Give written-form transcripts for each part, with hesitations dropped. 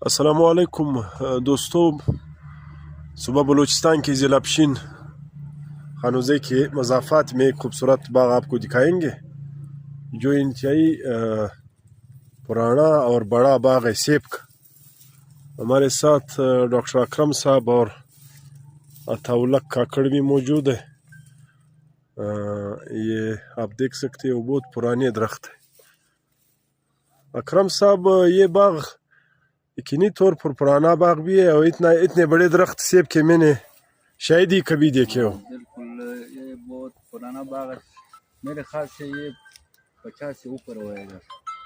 السلام علیکم دوستوں، صوبہ بلوچستان کے ضلع پشین خانوزے کے مضافات میں ایک خوبصورت باغ آپ کو دکھائیں گے جو انتہائی پرانا اور بڑا باغ ہے سیب کا۔ ہمارے ساتھ ڈاکٹر اکرم صاحب اور عطاءاللہ کاکڑ بھی موجود ہے۔ یہ آپ دیکھ سکتے ہو بہت پرانے درخت ہے۔ اکرم صاحب، یہ باغ یقینی طور پر پرانا باغ بھی ہے اور اتنے بڑے درخت سیب کے میں نے شاید ہی کبھی دیکھے ہو۔ بالکل، یہ بہت پرانا باغ ہے، میرے خیال سے یہ 50 سے اوپر ہوئے گا۔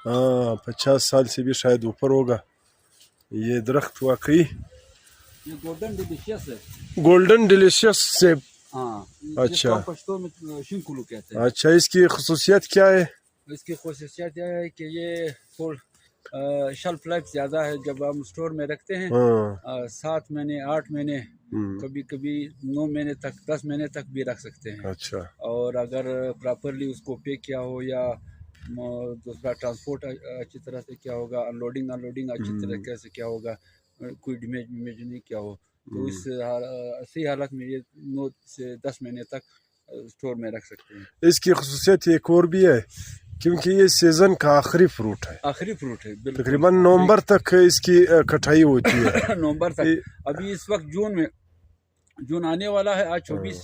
ہاں، 50 سال سے بھی شاید اوپر ہوگا یہ درخت واقعی۔ یہ گولڈن ڈیلیشیس ہے۔ گولڈن ڈیلیشیس سیب، ہاں، اچھا پشتو میں شنکلو کہتے ہیں۔ اچھا، اس کی خصوصیت کیا ہے؟ اس کی خصوصیت یہ ہے کہ یہ فل شیلف لائف زیادہ ہے۔ جب ہم اسٹور میں رکھتے ہیں 7 مہینے 8 مہینے، کبھی کبھی 9 مہینے تک 10 مہینے تک بھی رکھ سکتے ہیں۔ اچھا، اور اگر پراپرلی اس کو پیک کیا ہو یا دوسرا ٹرانسپورٹ اچھی طرح سے کیا ہوگا، انلوڈنگ اچھی طریقے سے کیا ہوگا، کوئی ڈیمیج نہیں کیا ہو، تو اس صحیح حالت میں یہ 9 سے 10 مہینے تک اسٹور میں رکھ سکتے ہیں۔ اس کی خصوصیت ایک اور بھی ہے کیونکہ یہ سیزن کا آخری فروٹ ہے، آخری فروٹ ہے، بالکل تقریباً نومبر تک اس کی کٹائی ہوتی ہے۔ نومبر تک۔ ابھی اس وقت جون آنے والا ہے، آج 24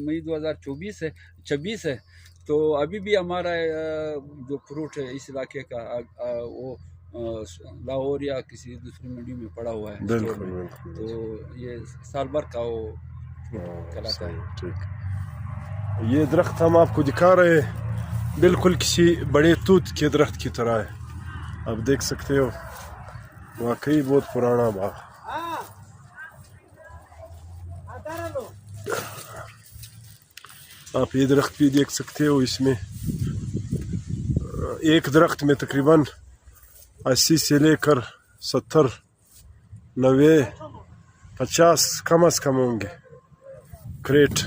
مئی 2024 ہے، 26 ہے، تو ابھی بھی ہمارا جو فروٹ ہے اس علاقے کا وہ لاہور یا کسی دوسری منڈی میں پڑا ہوا ہے اسٹور میں، تو یہ سال بھر کا وہ فروٹ کہلاتا ہے۔ ٹھیک، یہ درخت ہم آپ کو دکھا رہے ہیں بالکل کسی بڑے توت کے درخت کی طرح ہے، آپ دیکھ سکتے ہو، واقعی بہت پرانا باغ۔ آپ یہ درخت بھی دیکھ سکتے ہو، اس میں ایک درخت میں تقریباً 80 سے لے کر 70 90 50 کم از کم ہوں گے کریٹ۔